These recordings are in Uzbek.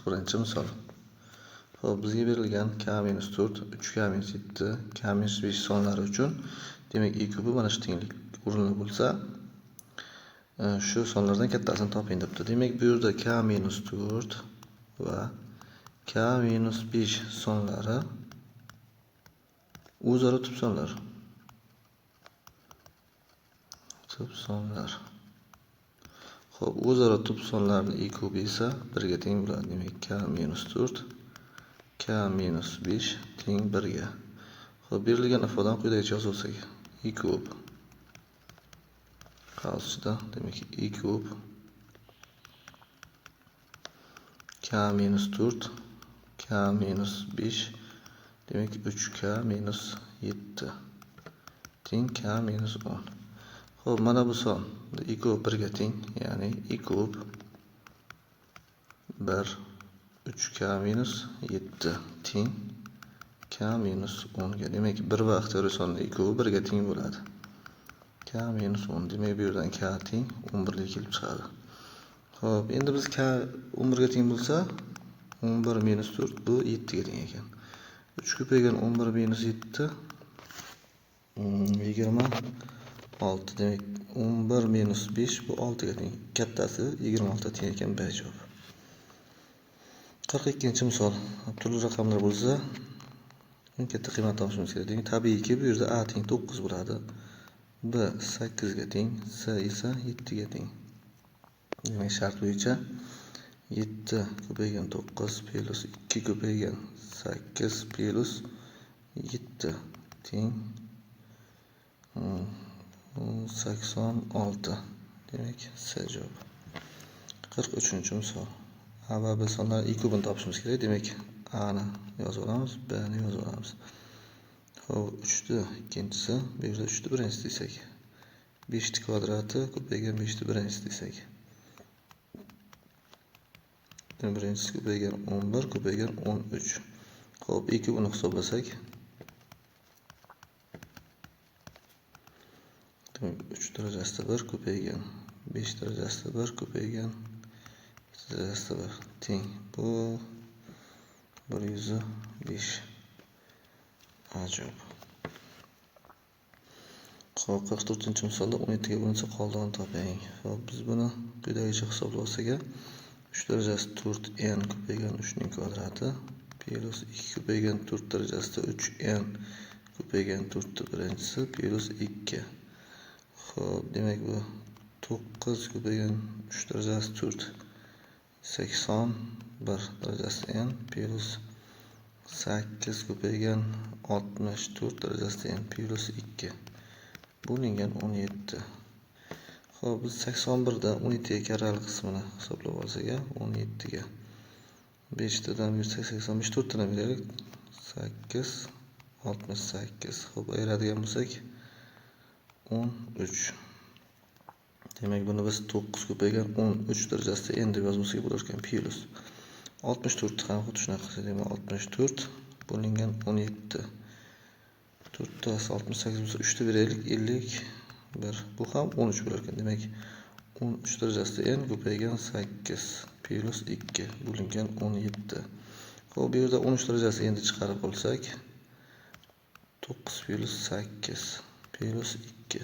41 misol. Xo'p, bizga berilgan k-4, 3k-7, k-5 sonlari uchun demak i kubi mana shu tenglik o'rinli bo'lsa, shu sonlardan kattasini toping debdi. Demak, bu yerda k-4 va k-5 sonlari o'zaro tub sonlar. Xo'p, o'zaro tub sonlarning i kubi esa 1 ga teng bo'ladi. Demak, k-4 k-5 teng 1 ga. Xo'p, berilgan ifodani quyidagicha yozib olsak, i kub qavsida, demak, i kub k-4 k-5 demak 3k-7 teng k-10. Xo'p, mana bu son i kub 1 ga teng, ya'ni i kub 1 3k-7 teng k-10 ga. Demak, bir va ixtiyoriy sonning i kubi 1 ga teng bo'ladi. k-10. Demak, bu yerdan k teng 11 ga kelib chiqadi. Xo'p, endi biz k 11 ga teng bo'lsa, 11 - 4 bu 7 ga teng ekan. 3 ko'paygan 11 - 7 26. Demak, 11 - 5 bu 6 ga teng. Kattasi 26 teng ekan, B javob. 42-misol. Turli raqamlar bo'lsa, eng katta qiymat topishimiz kerak. Demak, tabiiyki bu yerda a teng 9 bo'ladi. B 8 ga teng, C esa 7 ga teng. Demak, shart bo'yicha 7 ko'paygan 9 plus 2 ko'paygan 8 plus 7 teng 86. Demak, C javob. 43-misol. A va B sonlari i kubini topishimiz kerak. Demak, A ni yozib olamiz, B ni yozib olamiz. Xo'p, 3 ni ikkinchisi, bu yerda 3 ni birinchisi desak, 5 ni kvadrati ko'paygan 5 ni birinchisi desak. Birinchisi ko'paygan 11 ko'paygan 13. Xo'p, i kubini hisoblasak, 3 darajasida 1 ko'paygan 5 darajasida 1 ko'paygan 2 darajasida 1 teng. Bu 105. A javob. Xo'p, 44-misolda 17 ga bo'linsa qoldig'ini toping. Xo'p, biz buni quyidagicha hisoblab olsak, 3 darajasi 4n ko'paygan 3 ning kvadrati plus 2 ko'paygan 4 darajasida 3n ko'paygan 4 ni birinchisi plus 2. Xo'p, demak, bu 9 ko'paygan 3 darajasi 4 81 darajasida n plus 8 ko'paygan 64 darajasida n plus 2 bo'lingan 17. Xo'p, biz 81 da 17 ga karrali qismini hisoblab olsak, 17 ga 5 tadan bersak 85, 4 tadan beraylik, 8 68. Xo'p, ayiradigan bo'lsak 13. Demak, buni biz 9 ko'paygan 13 darajasida n deb yozmasak bo'lar ekan, plus 64 ham xuddi shunaqa qilsak, demak 64 bo'lingan 17. 4 tasi 68 bo'lsa 3 ta beraylik, 51. Bu ham 13 bo'lar ekan. Demak, 13 darajasida n ko'paygan 8 plus 2 bo'lingan 17. Xo'p, bu yerda 13 darajasi endi chiqarib olsak, 9 plus 8 plus 2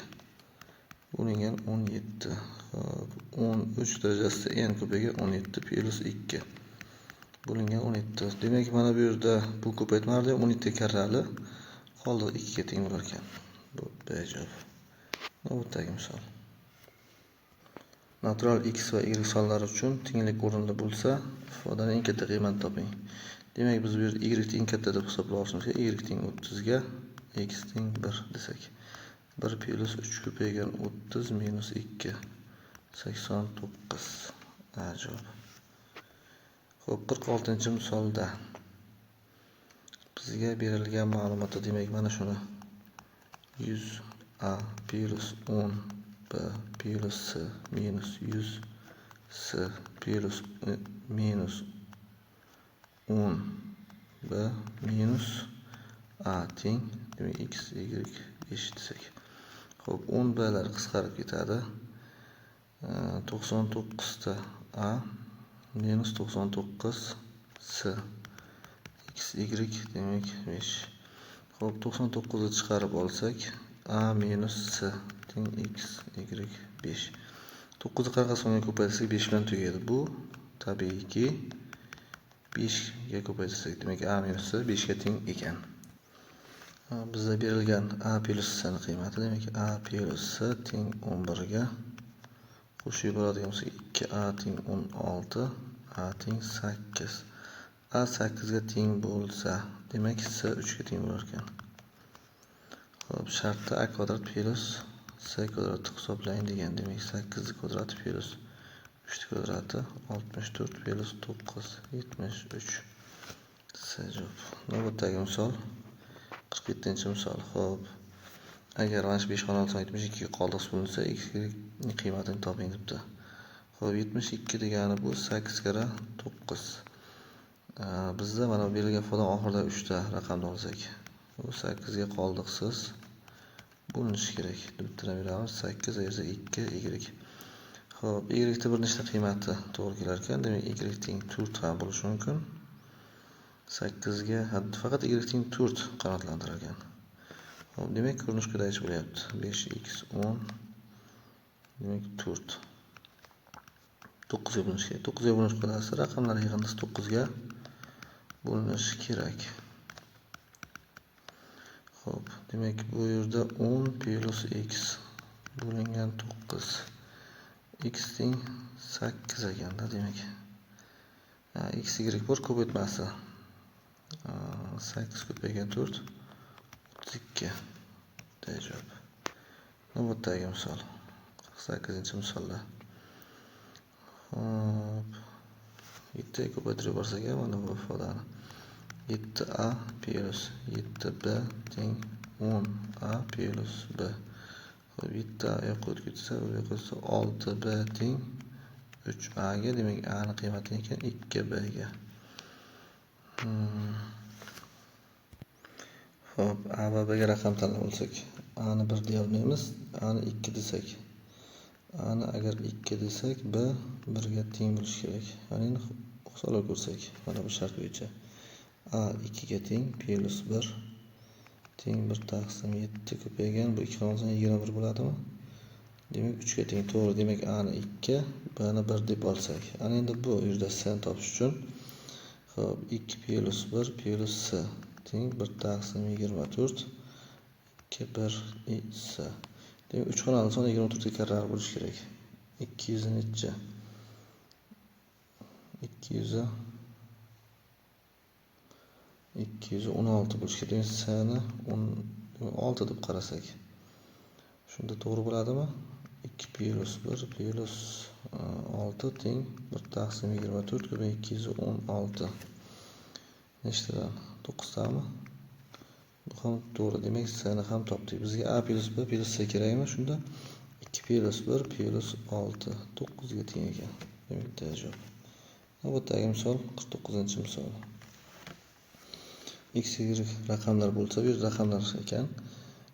bo'lingan 17. Xo'p, 13 darajasida n ko'paygan 17 plus 2 bo'lingan 17. Demak, mana bu yerda bu ko'paytmalarda 17 ga karrali, qoldig'i 2 ga teng bo'lar ekan. Bu B javob. Navbatdagi misol. Natural x va y sonlari uchun tenglik o'rinli bo'lsa, ifodaning eng katta qiymatini toping. Demak, biz bu yerda y ni eng katta deb hisoblab olishimiz kerak. Y teng 30 ga x teng 1 desak. 1 plus 3 ko'paygan 30 minus 2 89. A javob. Xo'p, 46-misolda bizga berilgan ma'lumotda, demak, mana shuni 100a plus 10b plus c minus 100c plus minus 10b minus a teng, demak, x y 5 desak. Xo'p, 10blar qisqarib ketadi. 99 ta a minus 99 s xy demak 5. Xo'p, 99 ni chiqarib olsak, a minus s teng x y 5. 9 ni qanaqa songa ko'paytirsak 5 bilan tugaydi. Bu tabiiyki 5 ga ko'paytirsak, demak a minus s 5 ga teng ekan. Bizda berilgan a plus s ni qiymati, demak a plus s teng 11 ga qo'shib yuboradigan bo'lsak 2a teng 16, a teng 8. A 8 ga teng bo'lsa, demak s 3 ga teng bo'lar ekan. Xo'p, shartda a kvadrat plus s kvadrat hisoblang degan. Demak 8 ni kvadrati plus 3 ni kvadrati 64 plus 9 73. S javob. Navbatdagi misol 47-misol. Xo'p, agar mana shu 5 xona 72 ga qoldiq bo'linsa, x ni qiymatini toping debdi. Xo'p, 72 degani bu 8 kara 9. Bizda mana bu berilgan ifoda oxirida 3 ta raqamni olsak, bu 8 ga qoldiqsiz bo'linishi kerak. Bittadan beramiz 8 esa 2 y. Xo'p, y da bir nechta qiymati to'g'ri kelar ekan. Demak y teng 4 ham bo'lishi mumkin. 8 ga faqat y teng 4 qanoatlantirilgan. Xo'p, demak ko'rinish quyidagicha bo'lyapti. 5x 10 demak 4. 9 ga bo'linishi kerak. 9 ga bo'linish qoidasi raqamlar yig'indisi 9 ga bo'linishi kerak. Xo'p, demak bu yerda 10 plus x bo'lingan 9. X teng 8 ekanda, demak. X y bor ko'paytmasi. 8 ko'paygan 4 32. Javob. Navbatdagi misol 48-misolda. Hop. 7 ga ko'paytirib yuborsak ham mana bu ifodani 7a plus 7b teng 10a plus b. Xo'p, 7a yo'q o'tsa, u yo'q o'tsa 6b teng 3a ga, demak a ni qiymati ekan 2b ga. Xo'p, a va b ga raqam tanlab olsak, a ni 1 deya olmaymiz, a ni 2 desak. A ni agar 2 desak, b 1 ga teng bo'lishi kerak. Ya'ni hisoblab ko'rsak, mana bu shart bo'yicha a 2 ga teng plus 1 teng 1 taqsim 7 ko'paygan, bu 2 olsa 21 bo'ladimi? Demak 3 ga teng, to'g'ri. Demak a ni 2, b ni 1 deb olsak. Ana endi bu yerda s ni topish uchun xo'p, 2 plus 1 plus s teng 1 taqsim 24 2 1 s. Demak 3 xonali son 24 ga karrar bo'lishi kerak. 200 necha? 216 bo'lishi kerak. Demak s ni 16 deb qarasak, shunda to'g'ri bo'ladimi? 2 plus 1 plus 6 teng 1 taqsim 24 ko'paygan 216. Nechtadan? 9 tami? Bu ham to'g'ri. Demak s ni ham topdik. Bizga a plus b plus s kerakmi? Shunda 2 plus 1 plus 6 9 ga teng ekan. Demak javob. Navbatdagi misol 49-misol. X, y raqamlar bo'lsa, bu raqamlar ekan.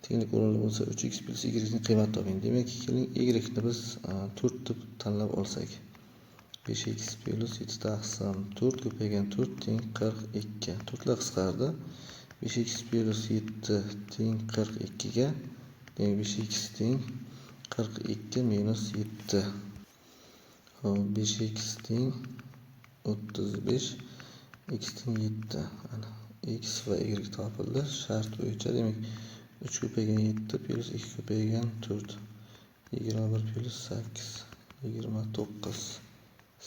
Tenglik o'rinli bo'lsa 3x plus y ning qiymatini toping. Demak, y ni biz 4 deb tanlab olsak, 5x plus 7 taqsim 4 ko'paygan 4 teng 42. 4 lar qisqardi. 5x plus 7 teng 42 ga, demak 5x teng 42 minus 7. Xo'p, 5x teng 35, x teng 7. Ana x va y topildi. Shart bo'yicha, demak 3 ko'paygan 7 plus 2 ko'paygan 4. 21 plus 8 29.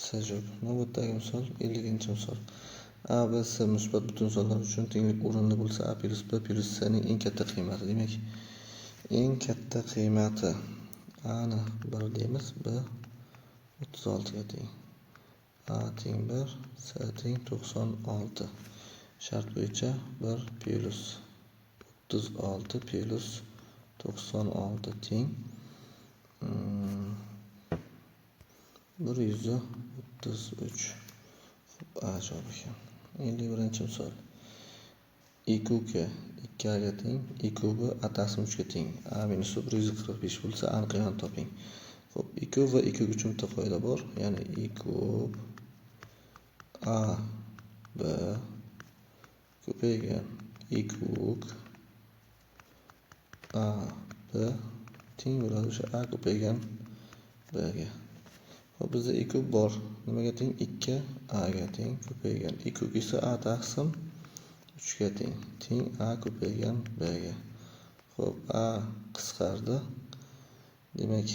S javob. Navbatdagi misol 50-misol. A va S musbat butun sonlar uchun tenglik o'rinli bo'lsa, a plus b plus s ning eng katta qiymati. Demak, eng katta qiymati a ni 1 deymiz, b 36 ga teng. A teng 1, s teng 96. Shart bo'yicha 1 plus 36 plus 96 teng 133. A javob ekan. 51-misol. I kubi 2a ga teng, I kubi a taqsim 3 ga teng. A minus 145 bo'lsa, a ni qiymati toping. Xo'p, I kub va I kub uchun bitta qoida bor. Ya'ni I kub a b ko'paygan i kuk a b teng bo'ladi o'sha a ko'paygan b ga. Hop, bizda i kub bor. Nimaga teng? 2a ga teng. Ko'paygan i kuk esa a taqsim 3 ga teng. Teng a ko'paygan b ga. Hop, a qisqardi. Demak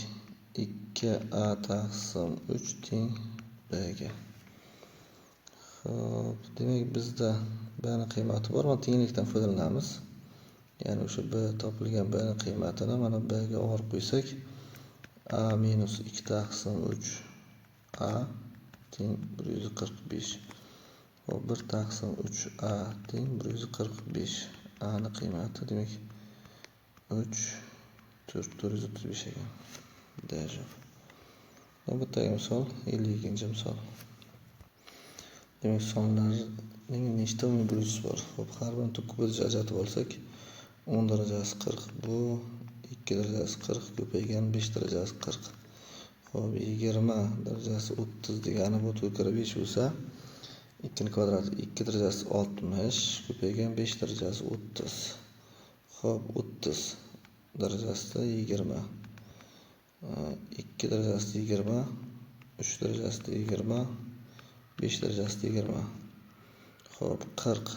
2a taqsim 3 teng b ga. Hop, demak bizda b ning qiymati bor. Mana tenglikdan foydalanamiz. Ya'ni o'sha b topilgan b ning qiymatini mana b ga olib qo'ysak, a minus 2 taqsim 3 a teng 145. Hop, 1 taqsim 3 a teng 145. A ning qiymati demak 3 435 ekan. Dejavob. Navbatdagi misol 52-misol. Demak, sonlarning nechta umumiy burjisi bor? Hop, har birini to'qqiz ajratib olsak, 10 darajasi 40 bu, 2 darajasi 40 ko'paygan 5 darajasi 40. Hop, 20 darajasi 30 degani bu 4 kira 5 bo'lsa, 2 ning kvadrati 2 darajasi 60 ko'paygan 5 darajasi 30. Hop, 30 darajasida 20. 2 darajasida 20, 3 darajasida 20, 5 darajasida 20. Hop, 40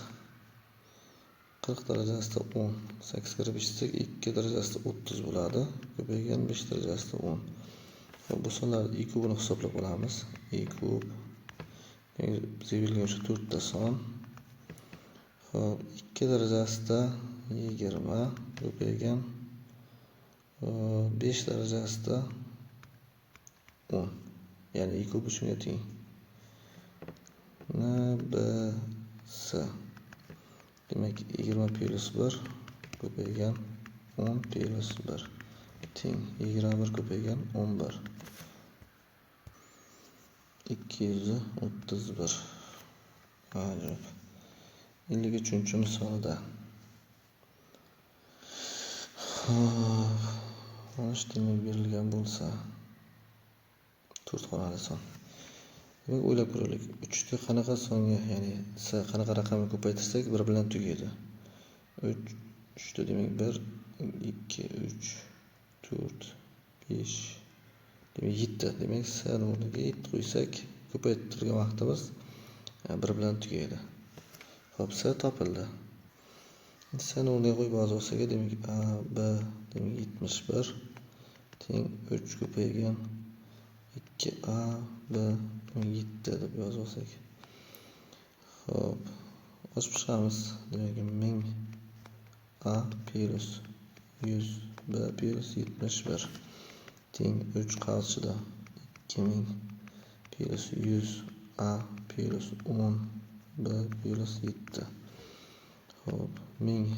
darajasida 10. 8 kirib ishlatsak 2 darajasida 30 bo'ladi. Ko'paygan 5 darajasida 10. Hop, bu sonlarning i kubini hisoblab olamiz. I kub bizga berilgan o'sha 4 ta son. Hop, 2 darajasida 20 ko'paygan 5 darajasida 10. Ya'ni i kubi shunga teng. NBS. Demak 20 plus 1 ko'paygan 10 plus 1 teng 21 ko'paygan 11. 231. Ajab. 53-misolda. Mana shu demak berilgan bo'lsa 4 xonali son. Demak, o'ylab ko'raylik. 3 ta qanaqa songa, ya'ni qanaqa raqamni ko'paytirsak 1 bilan tugaydi. 3 ta demak 1, 2, 3, 4, 5, demak 7. Demak, s o'rniga 7 qo'ysak, ko'paytirgan vaqtimiz 1 bilan tugaydi. Hop, s topildi. S o'rniga qo'yib ba'zosiga demak a, b demak 71 teng 3 ko'paygan 2a, b 7 deb yozib olsak. Hop, ochib chiqamiz. Demak 1000 a plus 100 b plus 71 teng 3 qarshida 2000 plus 100 a plus 10 b plus 7. Hop, 1000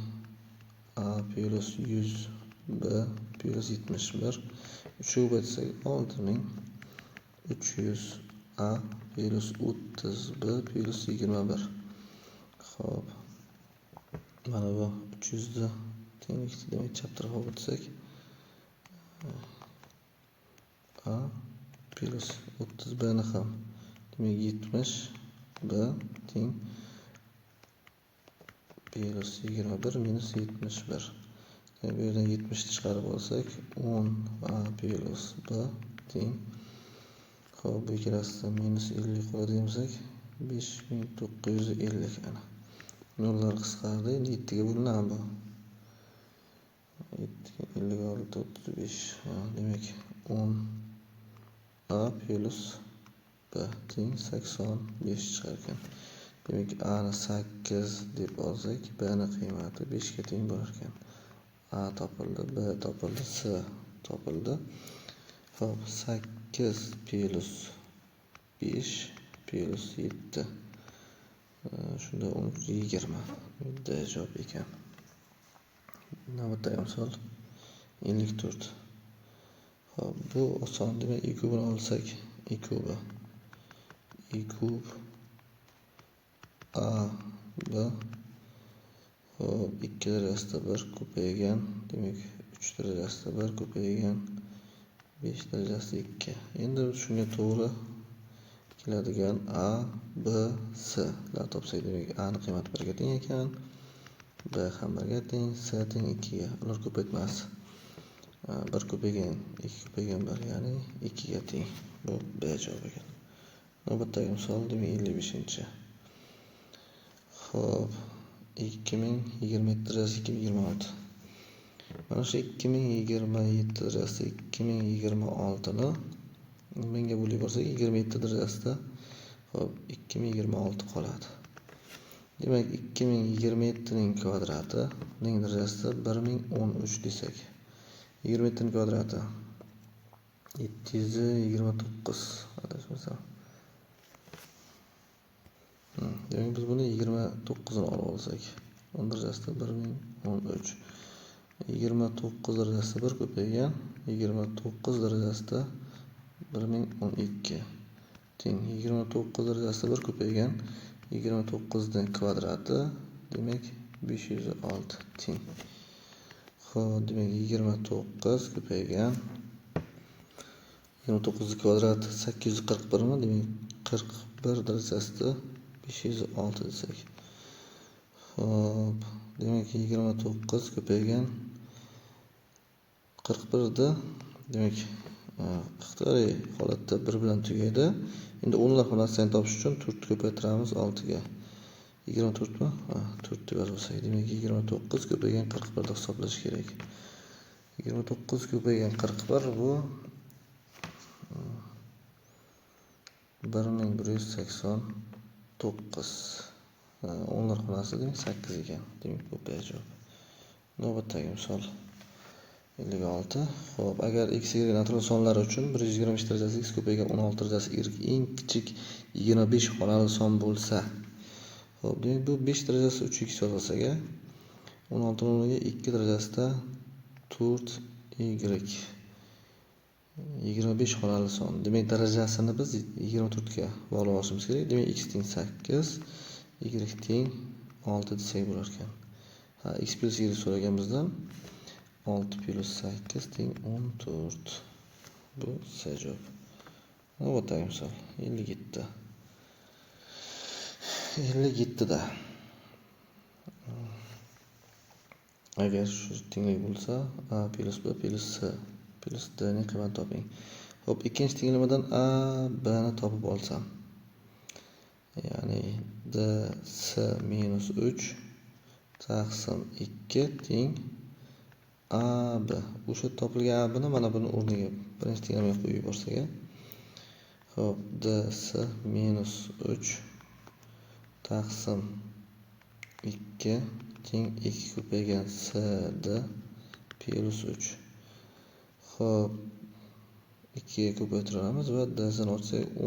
a plus 100 b plus 71 3 ko'paytirsak 6300 a plus 30 b plus 21. Hop, mana bu 300 da tenglikda demak chap tarafga o'tsak a plus 30 b ni ham demak 70 b teng plus 21 minus 71. Bu yerdan 70 chiqarib olsak 10 a plus b teng. Hop, bu ikkalasidan minus 50 qo'yadi desak 5950 ana. Nollar qisqardi. Endi 7 ga bo'linadi bu. 7 ga 50 ga 35. Demak 10 a plus b teng 85 chiqar ekan. Demak a ni 8 deb olsak, b ni qiymati 5 ga teng bo'lar ekan. A topildi, b topildi, s topildi. Hop, 8 plus 5 plus 7. Shunda 20. Bu javob ekan. Navbatdagi misol 54. Hop, bu oson. Demak, i kubini olsak, i kubi. I kub a b hop 2 darajasida 1 ko'paygan, demak 3 darajasida 1 ko'paygan 5 darajasida 2. Endi shunga to'g'ri keladigan A, B, C lar topsak, demak A ning qiymati 1 ga teng ekan, B ham 1 ga teng, C teng 2 ga. Ular ko'paytmasi. 1 ko'paygan 2 ko'paygan 1, ya'ni 2 ga teng. Bu B javob ekan. Navbatdagi misol, demak 55-chi. Xo'p, 2027 darajasi 2026. Mana shu 2027 darajasi 2026 ni menga bo'lib borsak 27 darajasida hop 2026 qoladi. Demak 2027 ning kvadrati ning darajasida 1013 desak. 27 ning kvadrati 729 adashmasam. Demak biz buni 29 ni olib olsak, 10 darajasida 1013. 29 darajasida 1 ko'paygan, 29 darajasida 1012 teng. 29 darajasida 1 ko'paygan, 29 ning kvadrati demak 506 teng. Xo'p, demak 29 ko'paygan 29 ning kvadrati 841 mi? Demak 41 darajasida 506 desak. Xo'p, demak 29 ko'paygan 41 da demak ixtiyoriy holatda 1 bilan tugaydi. Endi o'nlar xonasini topish uchun 4 ko'paytiramiz 6 ga. 24 mi? 4 deb yozsak, demak 29 ko'paygan 41 deb hisoblash kerak. 29 ko'paygan 41 bu 1189. O'nlar xonasi demak 8 ekan. Demak bu B javob. Navbatdagi misol 56. Xo'p, agar x, y natural sonlari uchun 123 darajasi x ko'paygan 16 darajasi y eng kichik 25 xonali son bo'lsa, xo'p, demak bu 5 darajasi 3x yozilsa, 16 ning o'rniga 2 darajasida 4y 25 xonali son. Demak darajasini biz 24 ga bog'lab olishimiz kerak. Demak x teng 8, y teng 6 desak bo'lar ekan. X plus y so'ragan bizdan 6 plus 8 teng 14. Bu C javob. Navbatdagi misol 57. 57 da agar shu tenglik bo'lsa, A plus B plus C plus D ning qiymatini toping. Xo'p, ikkinchi tenglamadan A, B ni topib olsam, ya'ni DC minus 3 taqsim 2 teng AB. O'sha topilgan AB ni mana buni o'rniga birinchi tenglamaga qo'yib yuborsak, xo'p, DC minus 3 taqsim 2 teng 2 ko'paygan CD plus 3. Xo'p, 2 ga ko'paytiramiz va D ni ochsak 10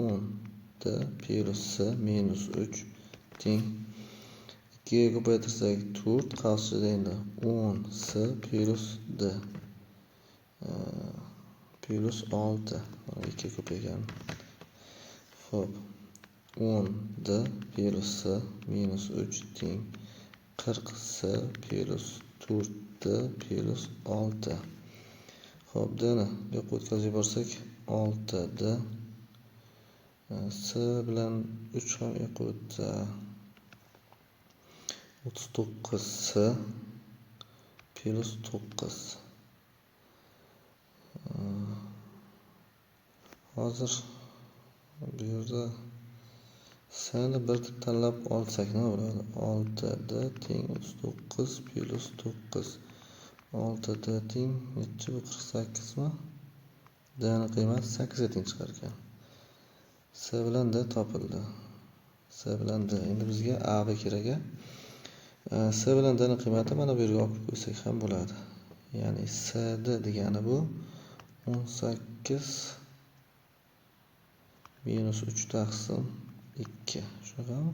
D plus C minus 3 teng 2 ga ko'paytirsak 4 qarshida endi 10 C plus D plus 6. 2 ko'paygan. Xo'p, 10 D plus C minus 3 teng 40 C plus 4 D plus 6. Xo'p, D ni bu yoqqa o'tkazib yuborsak 6 D C bilan 3 ham yoqqa o'tsa 39 C plus 9. Hozir bu yerda C'ni bir deb tanlab olsak nima bo'ladi? 6D teng 39 plus 9. 6D teng necha bu 48 mi? D ning qiymati 8 ga teng chiqar ekan. C bilan D topildi. C bilan D. Endi bizga A, B kerak. C bilan D ning qiymati mana bu yerga olib qo'ysak ham bo'ladi. Ya'ni CD degani bu 18 minus 3 taqsim 2. Shunaqami?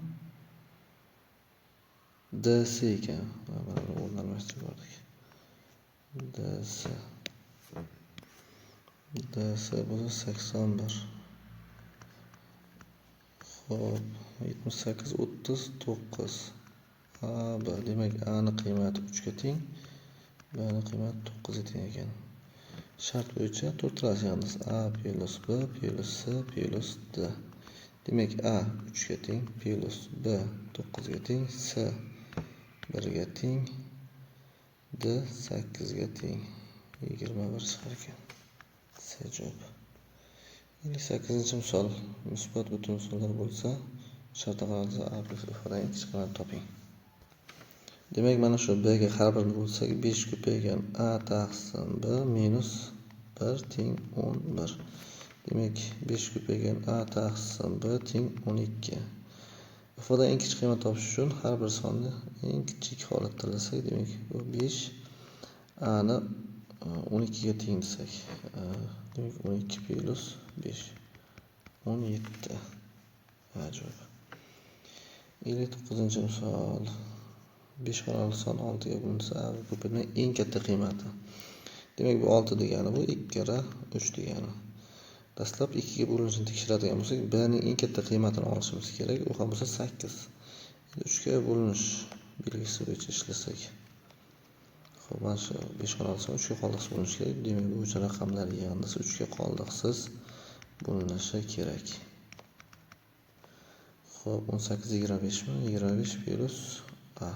DC ekan. Mana buni o'rni almashtirib yubordik. DC bu 81. Xo'p, 78 39. AB demak A ning qiymati 3 ga teng, B ning qiymati 9 ga teng ekan. Shart bo'yicha to'rtalasi yalnız A plus B plus C plus D. Demak, A 3 ga teng plus B 9 ga teng, C 1 ga teng, D 8 ga teng. 21 chiqar ekan. C javob. 58-misol. Musbat butun sonlar bo'lsa, shartga qaraganda A plus ifodaning kichikroq toping. Demak, mana shu B ga har birini bo'lsak, 5 ko'paygan A taqsim B minus 1 teng 11. Demak, 5 ko'paygan A taqsim B teng 12. Ifoda eng kichik qiymat topish uchun har bir sonni eng kichik holatda tanlasak, demak, bu 5 A ni 12 ga teng desak, demak 12 plus 5 17. Javob. 59-misol. 5 xonali son 6 ga bo'linsa, A ko'paygan eng katta qiymati. Demak, bu 6 degani bu 2 kira 3 degani. Dastlab 2 ga bo'linishini tekshiradigan bo'lsak, B ning eng katta qiymatini olishimiz kerak. U ham bo'lsa 8. 3 ga bo'linish belgisi bo'yicha ishlasak. Xo'p, mana shu 5 xonali son 3 ga qoldiqsiz bo'linishi kerak. Demak, bu uchun raqamlar yig'indisi 3 ga qoldiqsiz bo'linishi kerak. Xo'p, 18 25 mi? 25 plus A.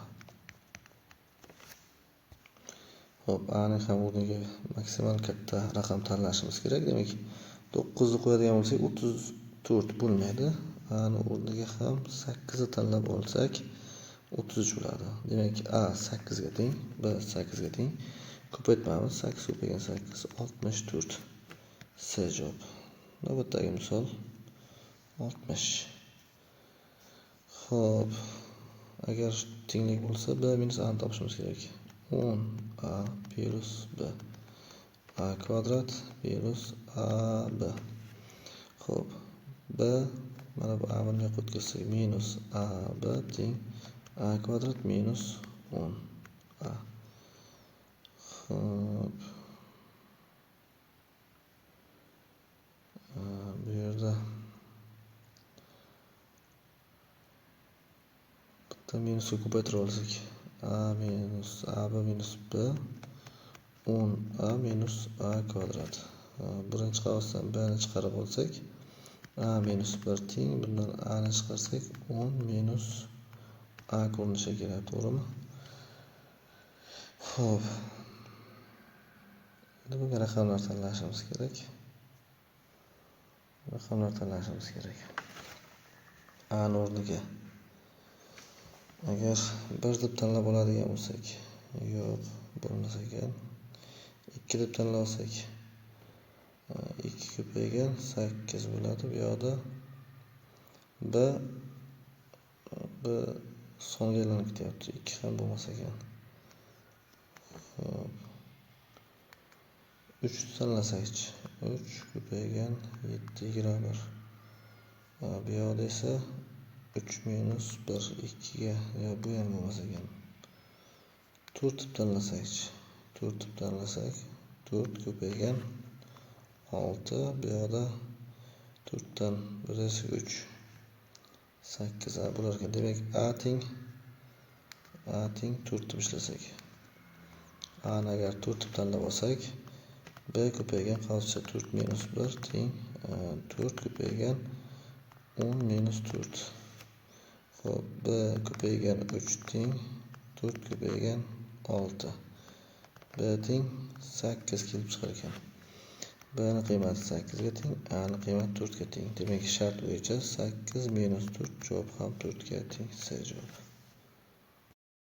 Xo'p, A ning ham o'rniga maksimal katta raqam tanlashimiz kerak. Demak, 9 ni qo'yadigan bo'lsak, 34 bo'lmaydi. A ning o'rniga ham 8 ni tanlab olsak, 33 bo'ladi. Demak, A 8 ga teng, B 8 ga teng. Ko'paytmamiz 8 ko'paygan 8 64. C javob. Navbatdagi misol 60. Xo'p, agar tenglik bo'lsa, B minus A ni topishimiz kerak. 10A plus B. A kvadrat plus AB. Xo'p, B mana bu A ni yo'q o'tkazsak, minus AB teng A kvadrat minus 10A. Xo'p. Bu yerda bitta minusni ko'paytirib olsak, A minus AB minus B 10A minus A kvadrat. Birinchi qavsdan B ni chiqarib olsak, A minus 1 teng, bundan A ni chiqarsak 10 minus A ko'rinishi kerak, to'g'rimi? Xo'p. Endi bunga raqamlar tanlashimiz kerak. A ni o'rniga agar 1 deb tanlab oladigan bo'lsak, yo'q, bo'lmasa ekan. 2 deb tanlab olsak, 2 ko'paygan 8 bo'ladi. Bu yoqda B songa aylanib ketyapti. 2 ham bo'lmasa ekan. Xo'p. 3 tanlasak-chi. 3 ko'paygan 7 21. Bu yoqda esa 3 minus 1 2 ga, yo'q, bu ham bo'lmasa ekan. 4 deb tanlasak-chi. 4 deb tanlasak, 4 ko'paygan 6. Bu yoqda 4 dan 1 esa 3 8 bo'lar ekan. Demak, A teng 4 deb ishlasak. A ni agar 4 deb tanlab olsak, B ko'paygan qavscha 4 minus 1 teng 4 ko'paygan 10 minus 4. Xo'p, B ko'paygan 3 teng 4 ko'paygan 6. B teng 8 kelib chiqar ekan. B ni qiymati 8 ga teng, A ni qiymati 4 ga teng. Demak, shart bo'yicha 8 minus 4 javob ham 4 ga teng. C javob.